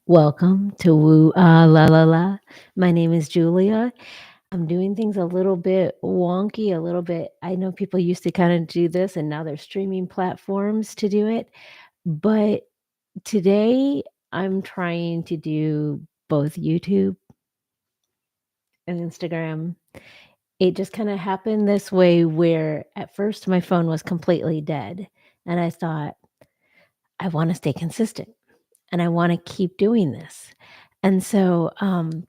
Welcome to WooAhLalala. My name is Julia. I'm doing things a little bit wonky, a little bit. I know people used to kind of do this and now there's streaming platforms to do it. But today I'm trying to do both YouTube and Instagram. It just kind of happened this way where at first my phone was completely dead. And I thought, I want to stay consistent and I want to keep doing this. And so, I'm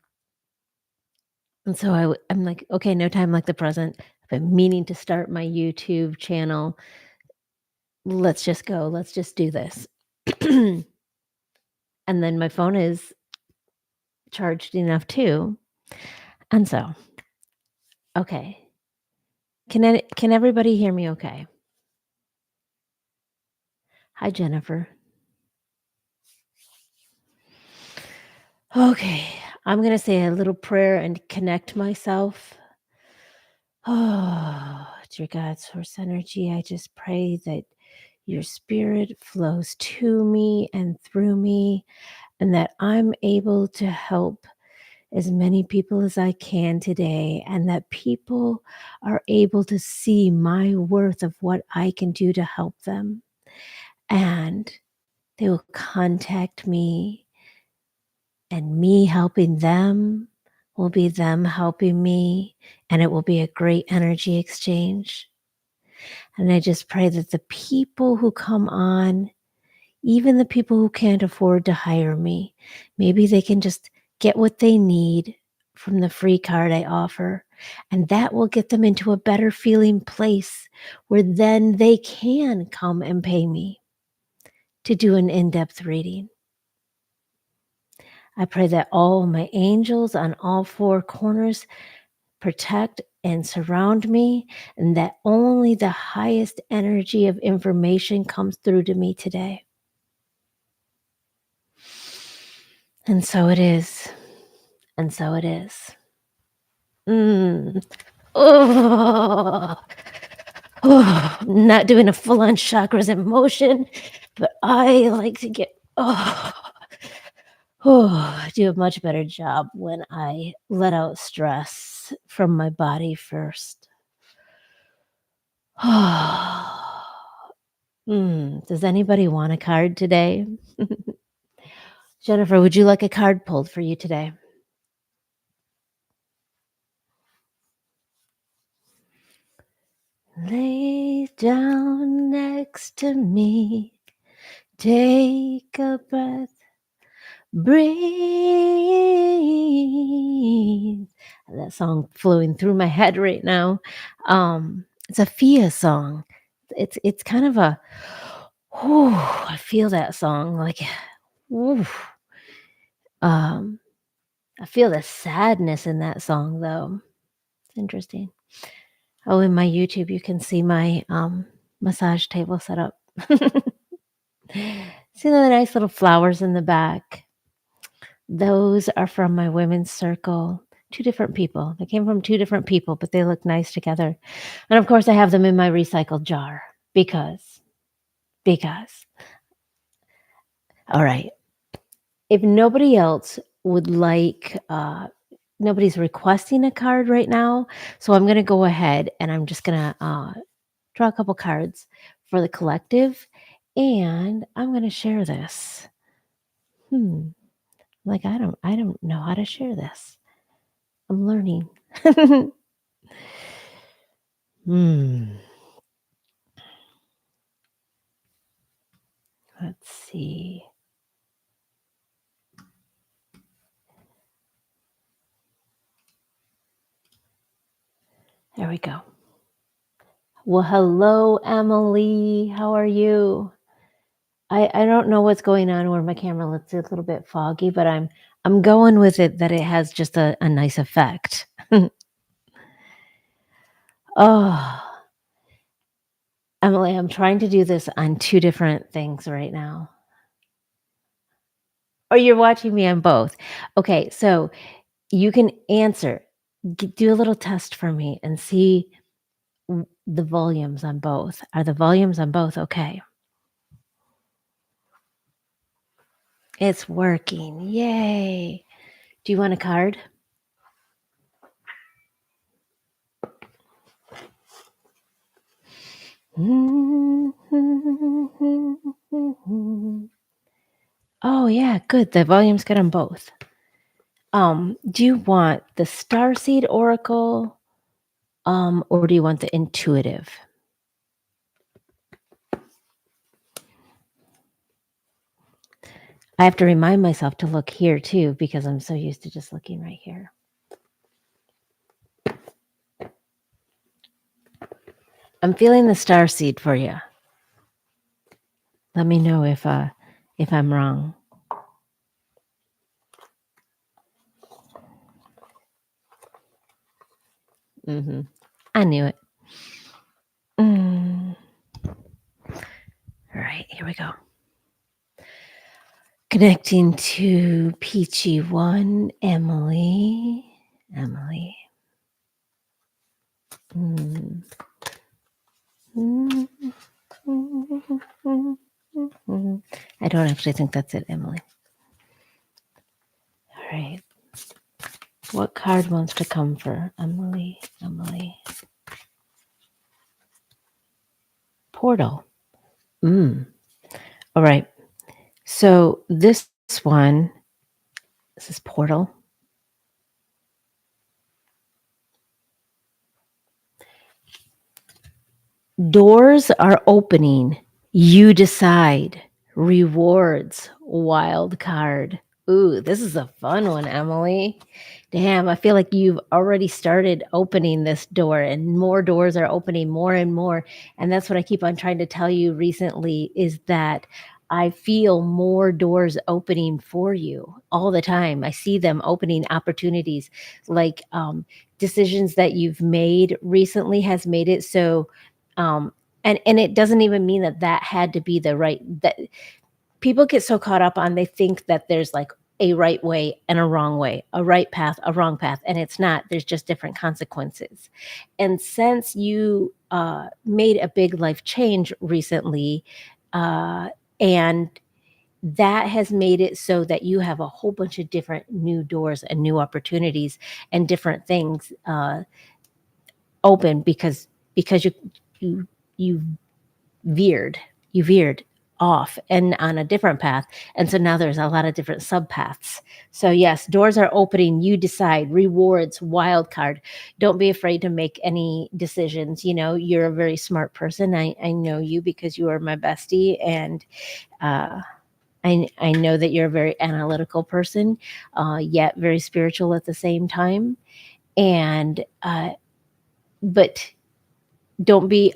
like, "Okay, no time like the present. I've been meaning to start my YouTube channel. Let's just go. Let's just do this." And then my phone is charged enough too. And so, okay. Can everybody hear me okay? Hi, Jennifer. Okay. I'm gonna say a little prayer and connect myself. Oh, dear God, source energy, I just pray that your spirit flows to me and through me and that I'm able to help as many people as I can today, and that people are able to see my worth of what I can do to help them. And they will contact me, and me helping them will be them helping me, and it will be a great energy exchange. And I just pray that the people who come on, even the people who can't afford to hire me, maybe they can just get what they need from the free card I offer. And that will get them into a better feeling place where then they can come and pay me to do an in depth reading. I pray that all my angels on all four corners protect and surround me, and that only the highest energy of information comes through to me today. And so it is. And so it is. Oh, not doing a full on chakras in motion, but I like to get, I do a much better job when I let out stress from my body first. Does anybody want a card today? Jennifer, would you like a card pulled for you today? Lay down next to me. Take a breath. Breathe. That song flowing through my head right now. It's a Fia song. It's kind of a I feel that song like whew. I feel the sadness in that song though. It's interesting. Oh, in my YouTube you can see my massage table set up. See the nice little flowers in the back. Those are from my women's circle. 2 different people. They came from 2 different people, but they look nice together. And of course, I have them in my recycled jar because. All right. If nobody else would like, nobody's requesting a card right now, so I'm gonna go ahead and I'm just gonna draw a couple cards for the collective, and I'm gonna share this. Like I don't know how to share this. I'm learning. Hmm. Let's see. There we go. Well, hello, Emily. How are you? I don't know what's going on where my camera looks a little bit foggy, but I'm going with it that it has just a nice effect. Oh, Emily, I'm trying to do this on 2 different things right now. Or you're watching me on both. Okay, so you can answer. Do a little test for me and see the volumes on both. Are the volumes on both okay? It's working. Yay. Do you want a card? Oh, yeah, good. The volume's good on both. Do you want the Starseed Oracle, or do you want the intuitive? I have to remind myself to look here too because I'm so used to just looking right here. I'm feeling the Starseed for you. Let me know if I'm wrong. I knew it. All right, here we go. Connecting to Peachy One, Emily. I don't actually think that's it, Emily. All right. What card wants to come for Emily? Portal. All right. So this one, this is Portal. Doors are opening. You decide. Rewards. Wild card. Ooh, this is a fun one, Emily. Damn, I feel like you've already started opening this door, and more doors are opening more and more. And that's what I keep on trying to tell you recently is that I feel more doors opening for you all the time. I see them opening opportunities, like decisions that you've made recently has made it so. And it doesn't even mean that had to be the right that people get so caught up on they think that there's like a right way and a wrong way, a right path, a wrong path, and it's not. There's just different consequences. And since you made a big life change recently, and that has made it so that you have a whole bunch of different new doors and new opportunities and different things open because you veered off and on a different path. And so now there's a lot of different subpaths. So yes, doors are opening. You decide. Rewards, wild card. Don't be afraid to make any decisions. You know, you're a very smart person. I know you because you are my bestie. And I know that you're a very analytical person, yet very spiritual at the same time. And but don't be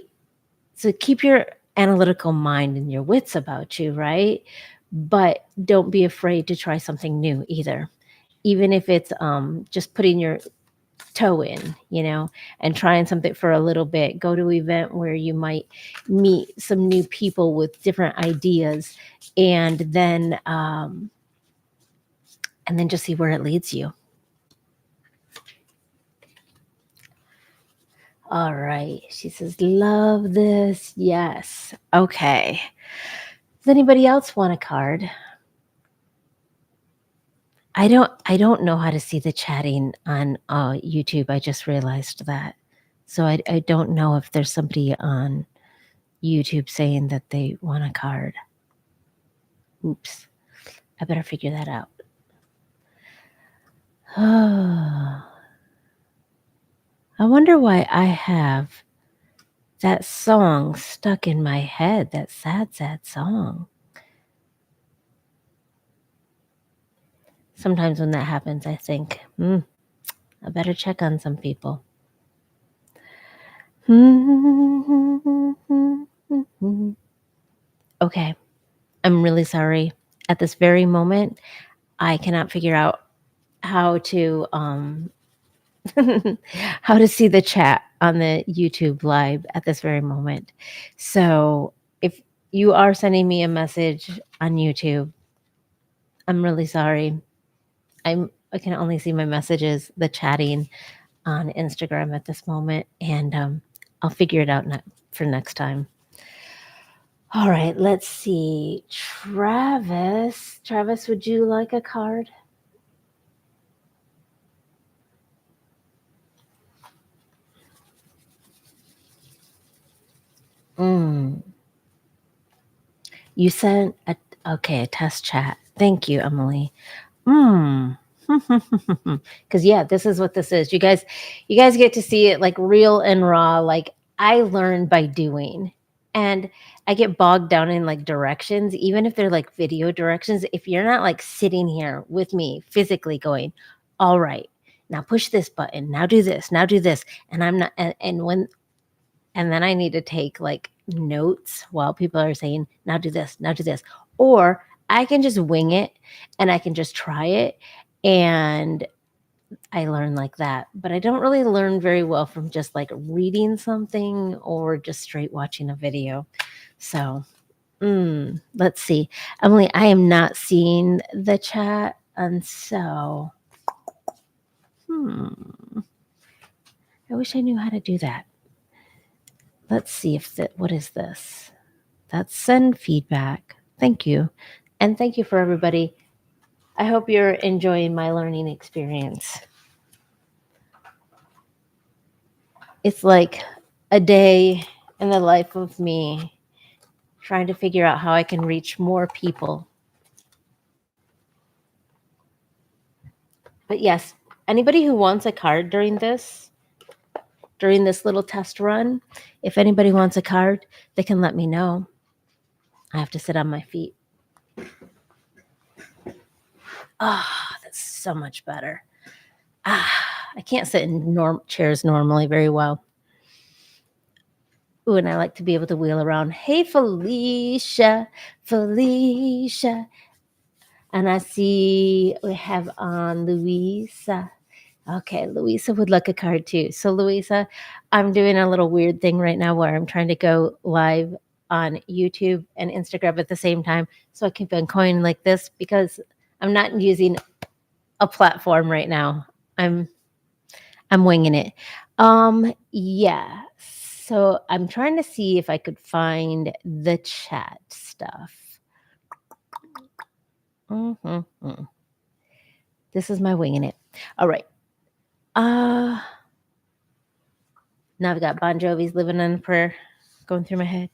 so keep your analytical mind and your wits about you, right? But don't be afraid to try something new either. Even if it's just putting your toe in, and trying something for a little bit. Go to an event where you might meet some new people with different ideas, and then just see where it leads you. All right. She says, love this. Yes. Okay. Does anybody else want a card? I don't know how to see the chatting on YouTube. I just realized that. So I don't know if there's somebody on YouTube saying that they want a card. Oops. I better figure that out. I wonder why I have that song stuck in my head, that sad, sad song. Sometimes when that happens, I think, I better check on some people. Okay. I'm really sorry. At this very moment, I cannot figure out how to how to see the chat on the YouTube live at this very moment. So if you are sending me a message on YouTube, I'm really sorry. I can only see my messages, the chatting on Instagram at this moment, and I'll figure it out for next time. All right, let's see. Travis. Travis, would you like a card? Mm. You sent a test chat. Thank you, Emily. Mm. Cuz yeah, this is what this is. You guys get to see it like real and raw. Like I learn by doing. And I get bogged down in like directions, even if they're like video directions. If you're not like sitting here with me physically going, all right, now push this button, now do this, now do this. And I'm not, and then I need to take like notes while people are saying, now do this, now do this. Or I can just wing it and I can just try it. And I learn like that. But I don't really learn very well from just like reading something or just straight watching a video. So, let's see. Emily, I am not seeing the chat. And so, I wish I knew how to do that. Let's see if that, what is this? That's send feedback. Thank you. And thank you for everybody. I hope you're enjoying my learning experience. It's like a day in the life of me trying to figure out how I can reach more people. But yes, anybody who wants a card during this little test run, if anybody wants a card, they can let me know. I have to sit on my feet. Ah, that's so much better. I can't sit in chairs normally very well. Ooh, and I like to be able to wheel around. Hey, Felicia. And I see we have on Louisa. Okay, Louisa would like a card too. So, Louisa, I'm doing a little weird thing right now where I'm trying to go live on YouTube and Instagram at the same time. So I keep on going like this because I'm not using a platform right now. I'm winging it. Yeah. So I'm trying to see if I could find the chat stuff. Mm-hmm. This is my winging it. All right. Now I've got Bon Jovi's Living on a Prayer going through my head.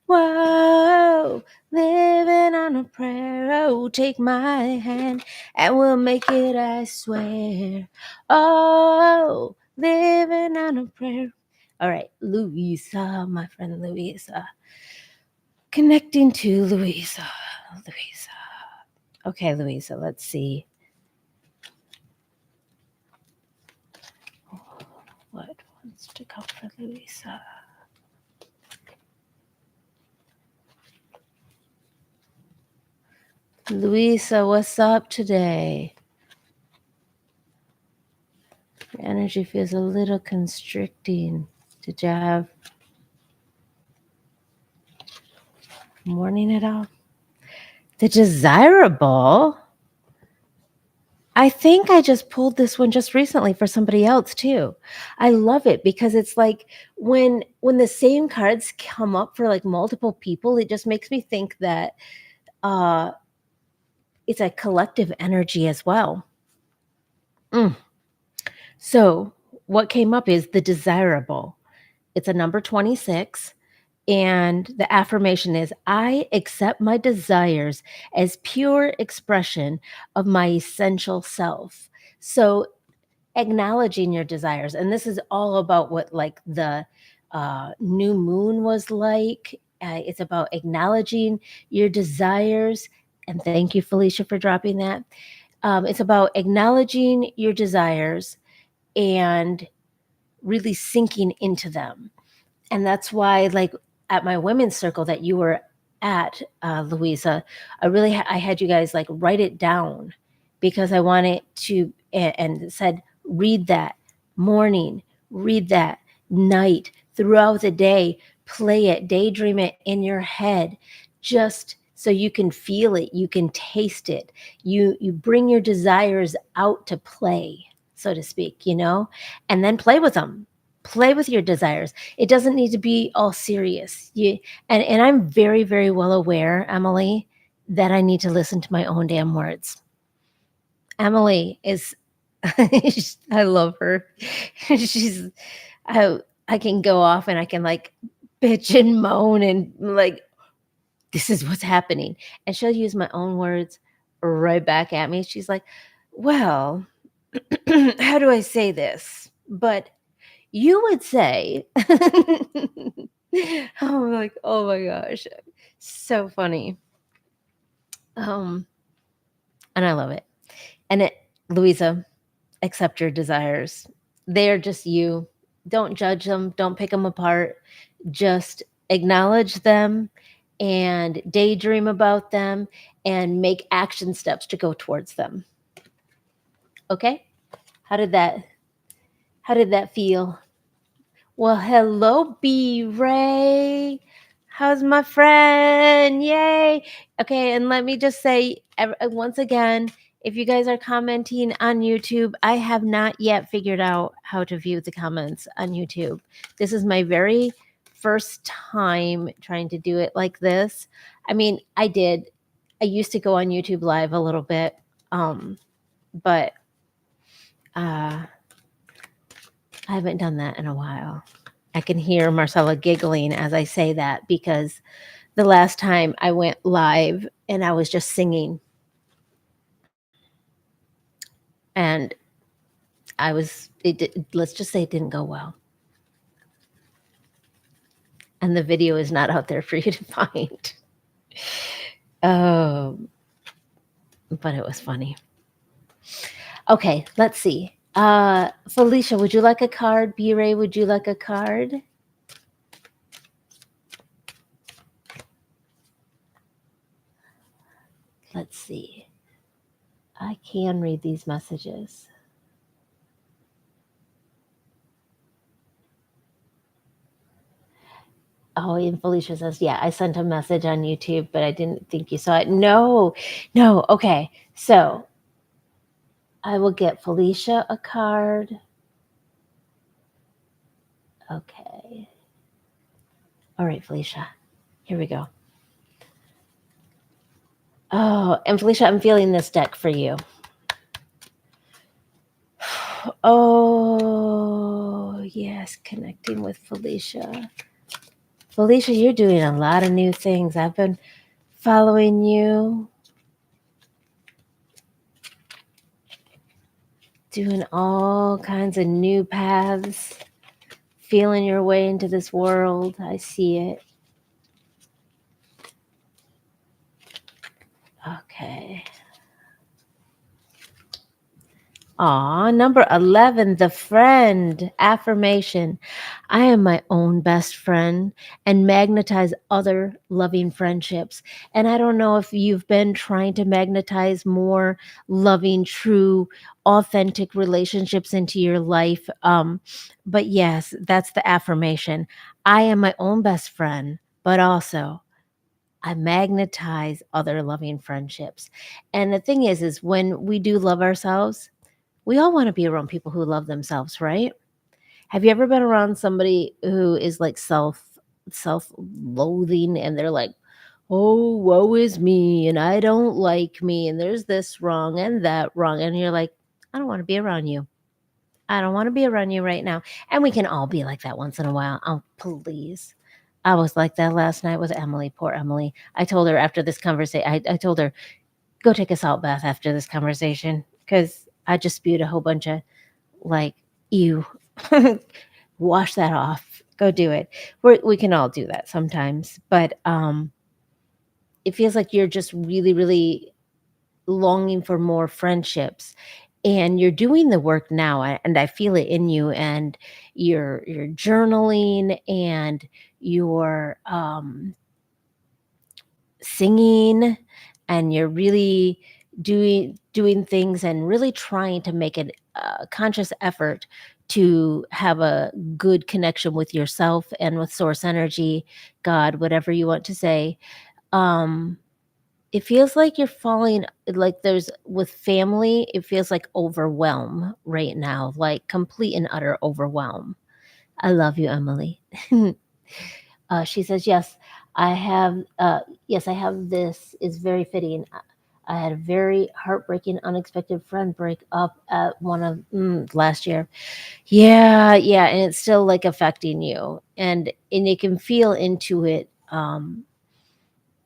Whoa, living on a prayer. Oh, take my hand and we'll make it, I swear. Oh, living on a prayer. All right, Louisa, my friend Louisa. Connecting to Louisa. Okay, Louisa, let's see. What wants to come for Louisa? Louisa, what's up today? Your energy feels a little constricting. Did you have morning at all? The desirable. I think I just pulled this one just recently for somebody else too. I love it because it's like when the same cards come up for like multiple people, it just makes me think that it's a collective energy as well. So what came up is the desirable. It's a number 26. And the affirmation is, I accept my desires as pure expression of my essential self. So acknowledging your desires. And this is all about what like the new moon was like. It's about acknowledging your desires. And thank you, Felicia, for dropping that. It's about acknowledging your desires and really sinking into them. And that's why, like at my women's circle that you were at, Louisa, I had you guys like write it down because I wanted to, and said, read that morning, read that night, throughout the day, play it, daydream it in your head, just so you can feel it, you can taste it. You bring your desires out to play, so to speak, and then play with them. play with your desires. It doesn't need to be all serious. And I'm very, very well aware, Emily, that I need to listen to my own damn words. Emily is I love her. She's I can go off and I can like bitch and moan and like this is what's happening. And she'll use my own words right back at me. She's like, "Well, how do I say this?" But you would say, I'm like, oh my gosh, so funny. And I love it. And Louisa, accept your desires. They are just you. Don't judge them. Don't pick them apart. Just acknowledge them and daydream about them and make action steps to go towards them. Okay? How did that how did that feel? Well, hello, B Ray. How's my friend? Yay. Okay, and let me just say once again, if you guys are commenting on YouTube, I have not yet figured out how to view the comments on YouTube. This is my very first time trying to do it like this. I mean, I used to go on YouTube Live a little bit, but I haven't done that in a while. I can hear Marcella giggling as I say that because the last time I went live and I was just singing and let's just say it didn't go well. And the video is not out there for you to find. Oh, but it was funny. Okay, let's see. Felicia, would you like a card? B-Ray, would you like a card? Let's see. I can read these messages. Oh, and Felicia says, yeah, I sent a message on YouTube, but I didn't think you saw it. No. Okay. So I will get Felicia a card. Okay. All right, Felicia. Here we go. Oh, and Felicia, I'm feeling this deck for you. Oh, yes, connecting with Felicia. Felicia, you're doing a lot of new things. I've been following you, doing all kinds of new paths, feeling your way into this world. I see it. Okay. Aw, number 11, the friend affirmation. I am my own best friend and magnetize other loving friendships. And I don't know if you've been trying to magnetize more loving, true, authentic relationships into your life. But yes, that's the affirmation. I am my own best friend, but also I magnetize other loving friendships. And the thing is when we do love ourselves, we all want to be around people who love themselves, right? Have you ever been around somebody who is like self-loathing and they're like, "Oh, woe is me and I don't like me and there's this wrong and that wrong." And you're like, "I don't want to be around you. I don't want to be around you right now." And we can all be like that once in a while. Oh, please. I was like that last night with Emily, poor Emily. I told her after this conversation, I told her, go take a salt bath after this conversation because I just spewed a whole bunch of like, ew. Wash that off. Go do it. We can all do that sometimes, but it feels like you're just really, really longing for more friendships, and you're doing the work now, and I feel it in you. And you're journaling, and you're singing, and you're really doing things and really trying to make a conscious effort to have a good connection with yourself and with source energy, God, whatever you want to say. um it feels like you're falling, like there's with family, it feels like overwhelm right now, like complete and utter overwhelm. I love you, Emily. She says, "Yes, I have. Yes, I have. This is very fitting. I had a very heartbreaking, unexpected friend break up at one of last year. Yeah, yeah, and it's still like affecting you, and you can feel into it.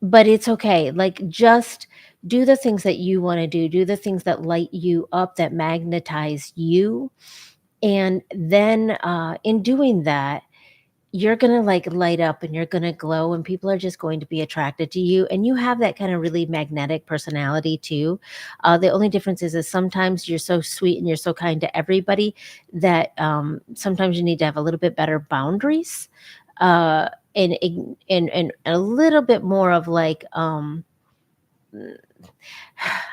But it's okay. Like just do the things that you want to do. Do the things that light you up, that magnetize you, and then in doing that." You're gonna, like, light up and you're gonna glow, and people are just going to be attracted to you, and you have that kinda really magnetic personality too. The only difference is sometimes you're so sweet and you're so kind to everybody that, sometimes you need to have a little bit better boundaries, uh, and a little bit more of, like, I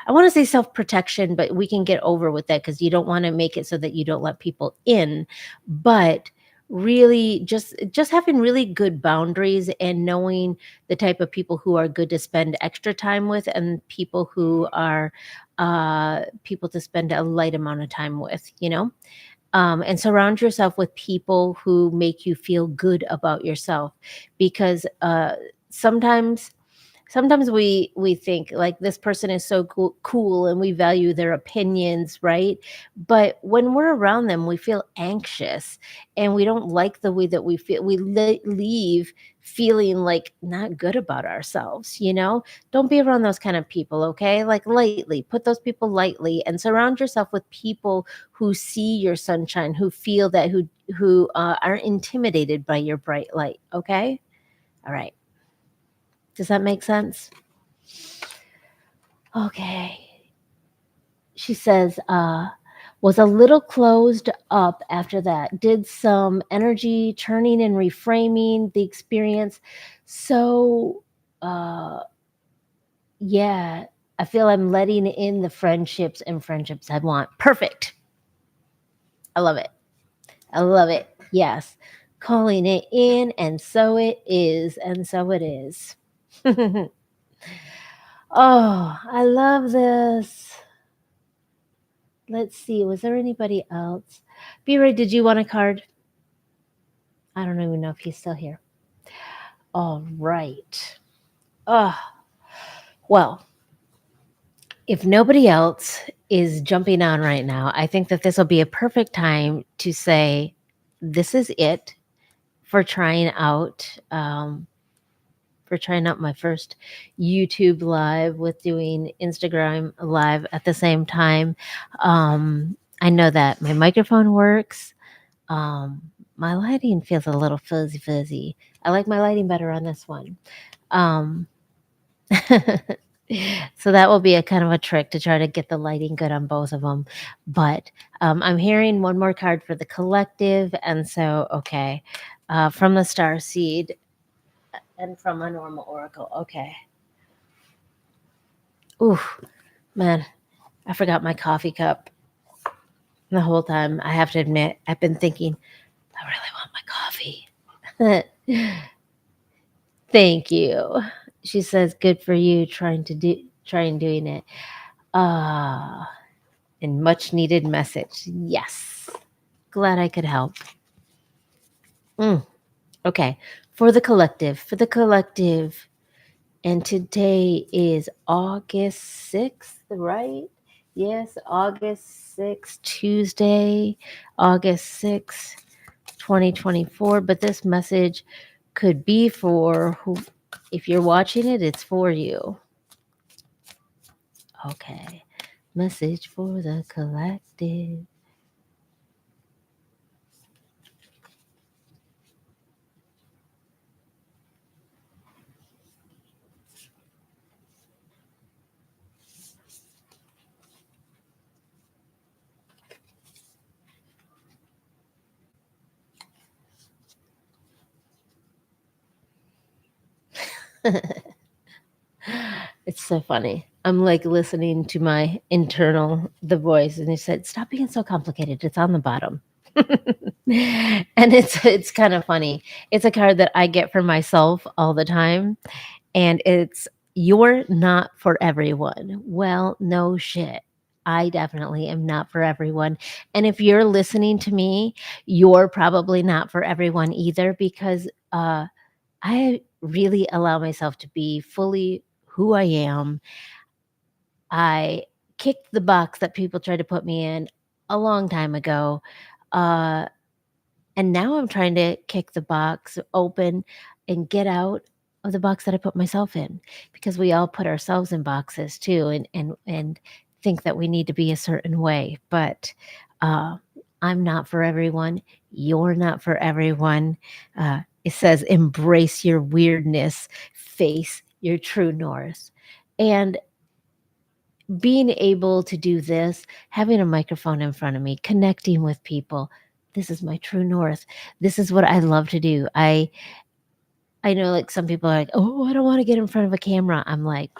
want to say self protection, but we can get over with that because you don't want to make it so that you don't let people in. But really, just having really good boundaries and knowing the type of people who are good to spend extra time with and people who are people to spend a light amount of time with, and surround yourself with people who make you feel good about yourself because sometimes sometimes we think like this person is so cool and we value their opinions, right? But when we're around them we feel anxious and we don't like the way that we feel. We leave feeling like not good about ourselves, don't be around those kind of people, okay? Like lightly put those people lightly and surround yourself with people who see your sunshine, who feel that, who aren't intimidated by your bright light, okay? All right, does that make sense? Okay. She says, was a little closed up after that. Did some energy turning and reframing the experience. So, uh, yeah, I feel I'm letting in the friendships I want. Perfect. I love it. I love it. Yes. Calling it in, and so it is, and so it is. Oh, I love this. Let's see. Was there anybody else? B-Ray, did you want a card? I don't even know if he's still here. All right. Oh, well, if nobody else is jumping on right now, I think that this will be a perfect time to say, this is it for trying out. For trying out my first YouTube live with doing Instagram live at the same time. I know that my microphone works. Um, my lighting feels a little fuzzy. I like my lighting better on this one. Um, so that will be a kind of a trick to try to get the lighting good on both of them. But I'm hearing one more card for the collective, and so okay, from the star seed and from a normal oracle. Okay. Ooh, man, I forgot my coffee cup the whole time. I have to admit, I've been thinking, I really want my coffee. Thank you. She says, "Good for you trying doing it." Ah, and much needed message. Yes. Glad I could help. Mm, okay. For the collective. And today is August 6th, right? Yes, August 6th, Tuesday, August 6th, 2024. But this message could be for who, if you're watching it, it's for you. Okay. Message for the collective. It's so funny. I'm like listening to my the voice, and he said, "Stop being so complicated. It's on the bottom." And it's kind of funny. It's a card that I get for myself all the time, and it's, "You're not for everyone." Well, no shit. I definitely am not for everyone. And if you're listening to me, you're probably not for everyone either because I really allow myself to be fully who I am. I kicked the box that people tried to put me in a long time ago. Uh, and now I'm trying to kick the box open and get out of the box that I put myself in because we all put ourselves in boxes too and think that we need to be a certain way. But uh, I'm not for everyone. You're not for everyone. It says embrace your weirdness, face your true north. And being able to do this, having a microphone in front of me, connecting with people, this is my true north. This is what I love to do. I know like some people are like, "Oh, I don't want to get in front of a camera." I'm like,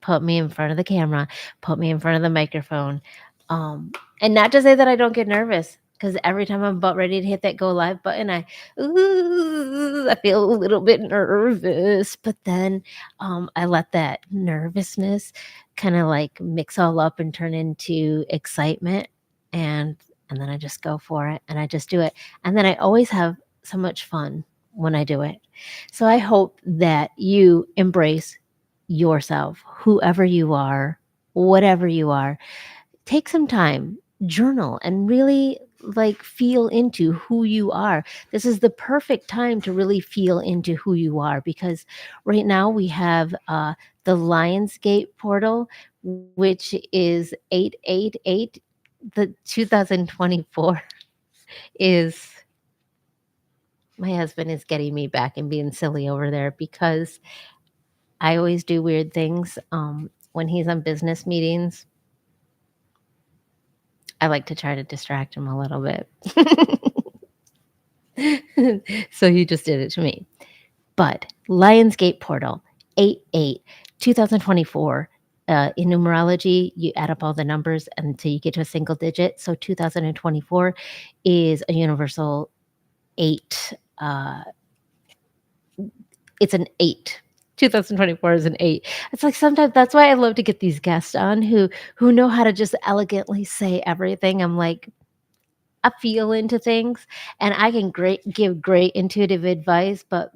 put me in front of the camera, put me in front of the microphone. Um, and not to say that I don't get nervous, because every time I'm about ready to hit that go live button, I feel a little bit nervous. But then I let that nervousness kind of like mix all up and turn into excitement, and and then I just go for it and I just do it, and then I always have so much fun when I do it. So I hope that you embrace yourself, whoever you are, whatever you are. Take some time, journal, and really like feel into who you are. This is the perfect time to really feel into who you are because right now we have the Lionsgate portal, which is 888. The 2024 is my husband is getting me back and being silly over there because I always do weird things. When he's on business meetings, I like to try to distract him a little bit. So he just did it to me. But Lionsgate Portal 88 2024. In numerology, you add up all the numbers until you get to a single digit. So 2024 is a universal eight. It's an eight. 2024 is an eight. It's like sometimes that's why I love to get these guests on who know how to just elegantly say everything. I'm like, I feel into things and I can give great intuitive advice, but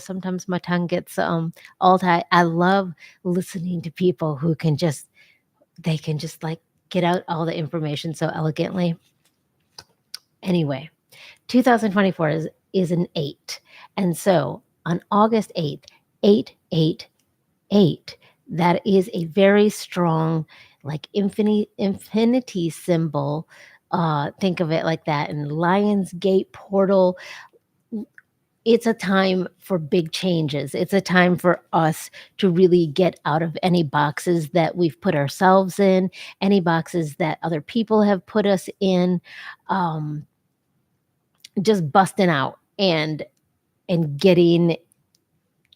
sometimes my tongue gets all tight. I love listening to people who can just they can just like get out all the information so elegantly. Anyway, 2024 is an 8. And so on August 8th, 888, that is a very strong like infinity symbol. Think of it like that. And Lion's Gate portal, it's a time for big changes. It's a time for us to really get out of any boxes that we've put ourselves in, any boxes that other people have put us in. Um, just busting out and getting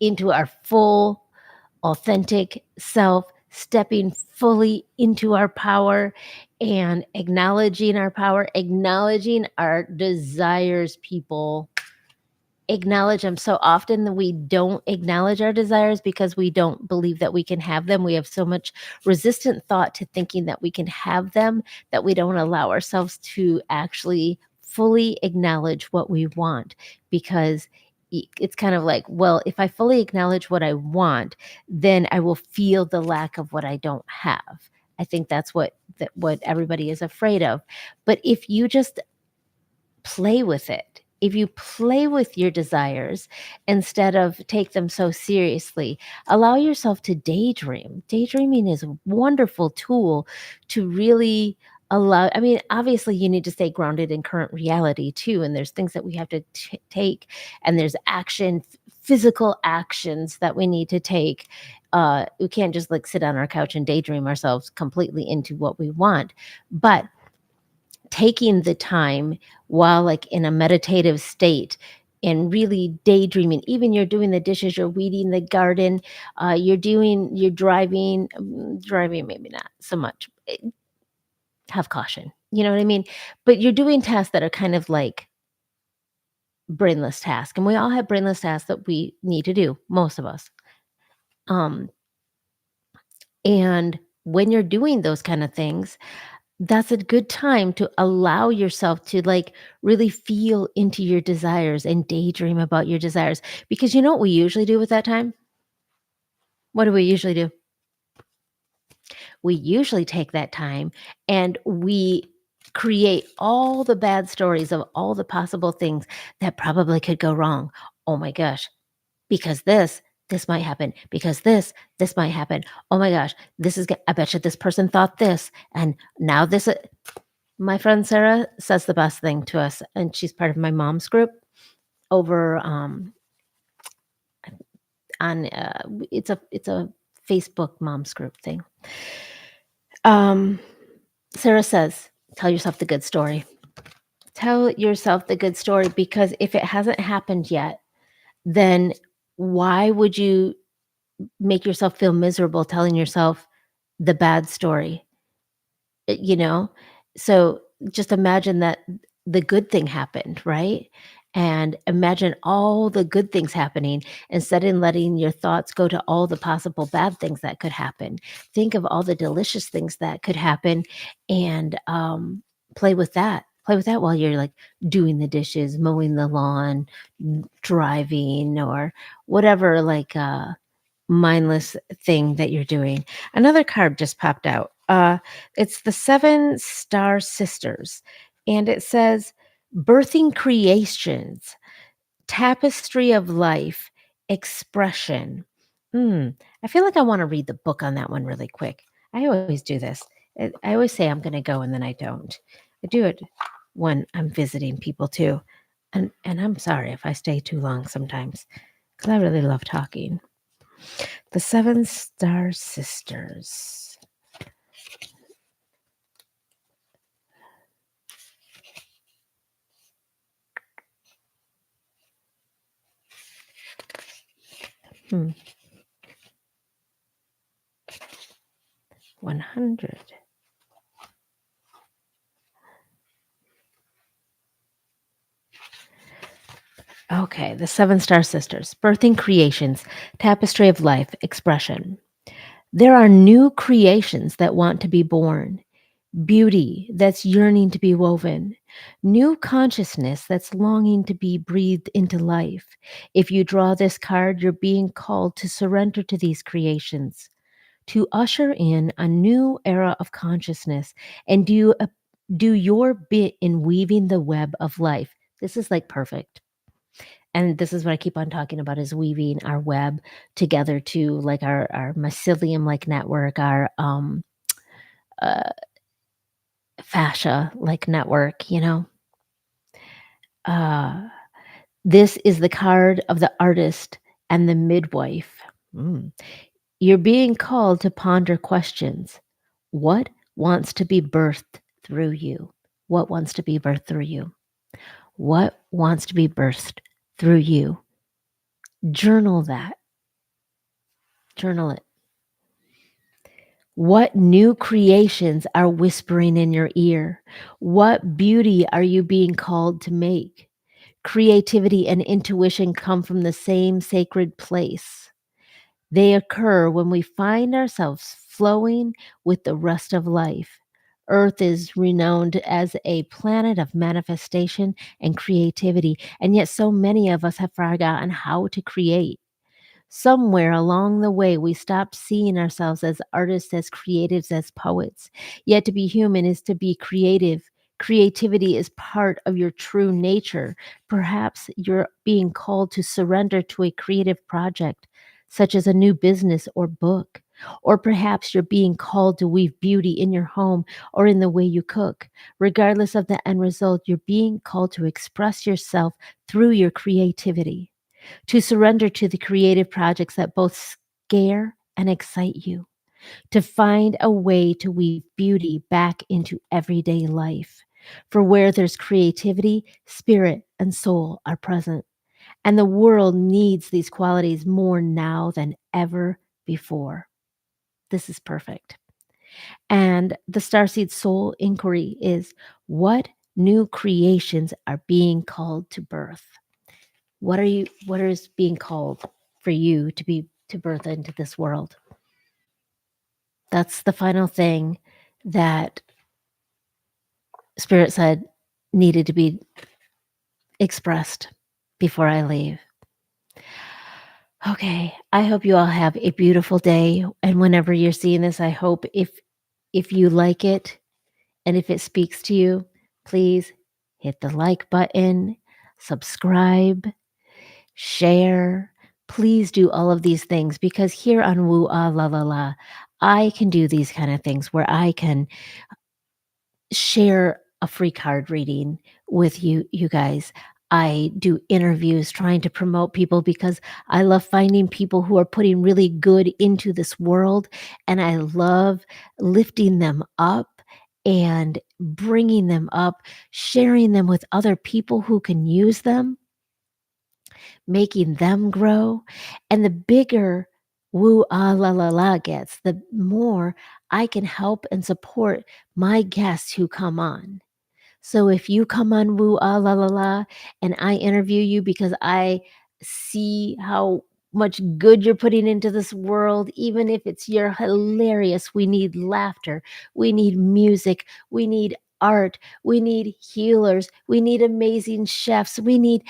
into our full authentic self, stepping fully into our power and acknowledging our power, acknowledging our desires, people. Acknowledge them. So often that we don't acknowledge our desires because we don't believe that we can have them. We have so much resistant thought to thinking that we can have them that we don't allow ourselves to actually fully acknowledge what we want because it's kind of like, well, if I fully acknowledge what I want, then I will feel the lack of what I don't have. I think that's what everybody is afraid of. But if you just play with it, if you play with your desires instead of take them so seriously, allow yourself to daydream. Daydreaming is a wonderful tool to really allow. I mean, obviously, you need to stay grounded in current reality too. And there's things that we have to take, and there's physical actions that we need to take. We can't just like sit on our couch and daydream ourselves completely into what we want. But taking the time while like in a meditative state and really daydreaming, even you're doing the dishes, you're weeding the garden, you're driving, driving maybe not so much. Have caution, you know what I mean? But you're doing tasks that are kind of like brainless tasks, and we all have brainless tasks that we need to do, most of us. um and when you're doing those kind of things, that's a good time to allow yourself to like really feel into your desires and daydream about your desires. Because you know what we usually do with that time? What do we usually do? We usually take that time and we create all the bad stories of all the possible things that probably could go wrong. Oh my gosh, because this might happen, because this might happen. Oh my gosh, I bet you this person thought this. And now this, my friend Sarah says the best thing to us, and she's part of my mom's group over on it's a Facebook moms group thing. Um, Sarah says, tell yourself the good story. Tell yourself the good story because if it hasn't happened yet, then why would you make yourself feel miserable telling yourself the bad story? You know? So just imagine that the good thing happened, right? And imagine all the good things happening instead of letting your thoughts go to all the possible bad things that could happen. Think of all the delicious things that could happen and play with that. Play with that while you're like doing the dishes, mowing the lawn, driving, or whatever, like mindless thing that you're doing. Another card just popped out. It's the Seven Star Sisters, and it says birthing creations, tapestry of life, expression. I feel like I want to read the book on that one really quick. I always do this. I always say I'm going to go and then I don't. I do it when I'm visiting people too. And I'm sorry if I stay too long sometimes because I really love talking. The Seven Star Sisters. Hmm. 100. Okay, the Seven Star Sisters. Birthing creations, tapestry of life, expression. There are new creations that want to be born, beauty that's yearning to be woven, new consciousness that's longing to be breathed into life. If you draw this card, you're being called to surrender to these creations, to usher in a new era of consciousness and do your bit in weaving the web of life. This is like perfect. And this is what I keep on talking about is weaving our web together to like our mycelium like network, our uh, fascia like network, you know. Uh, this is the card of the artist and the midwife. Mm. You're being called to ponder questions. What wants to be birthed through you? What wants to be birthed through you? What wants to be birthed through you? Journal that. Journal it. What new creations are whispering in your ear? What beauty are you being called to make? Creativity and intuition come from the same sacred place. They occur when we find ourselves flowing with the rest of life. Earth is renowned as a planet of manifestation and creativity, and yet so many of us have forgotten how to create. Somewhere along the way, we stopped seeing ourselves as artists, as creatives, as poets. Yet to be human is to be creative. Creativity is part of your true nature. Perhaps you're being called to surrender to a creative project, such as a new business or book. Or perhaps you're being called to weave beauty in your home or in the way you cook. Regardless of the end result, you're being called to express yourself through your creativity, to surrender to the creative projects that both scare and excite you, to find a way to weave beauty back into everyday life. For where there's creativity, spirit and soul are present. And the world needs these qualities more now than ever before. This is perfect. And the Starseed Soul Inquiry is what new creations are being called to birth? What is being called for you to birth into this world? That's the final thing that Spirit said needed to be expressed before I leave. Okay, I hope you all have a beautiful day, and whenever you're seeing this, I hope if you like it and if it speaks to you, please hit the like button, subscribe, share. Please do all of these things because here on Woo Ah La La La, I can do these kind of things where I can share a free card reading with you guys. I do interviews trying to promote people because I love finding people who are putting really good into this world, and I love lifting them up and bringing them up, sharing them with other people who can use them, making them grow. And the bigger Woo Ah La La La gets, the more I can help and support my guests who come on. So if you come on Woo Ah La La La and I interview you because I see how much good you're putting into this world, even if you're hilarious, we need laughter, we need music, we need art, we need healers, we need amazing chefs, we need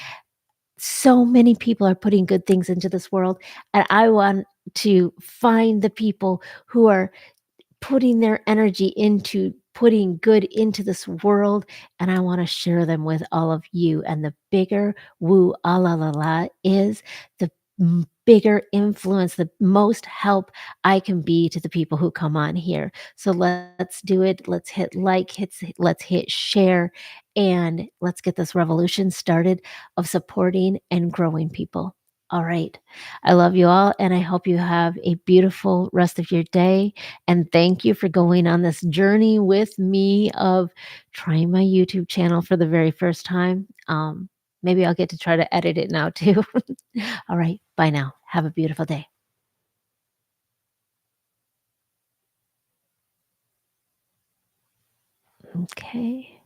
so many people are putting good things into this world. And I want to find the people who are putting their energy into putting good into this world, and I wanna share them with all of you, and the bigger Woo Ah La La La is, the bigger influence, the most help I can be to the people who come on here. So let's do it. Let's hit like, let's hit share, and let's get this revolution started of supporting and growing people. All right. I love you all, and I hope you have a beautiful rest of your day. And thank you for going on this journey with me of trying my YouTube channel for the very first time. Maybe I'll get to try to edit it now too. All right. Bye now. Have a beautiful day. Okay.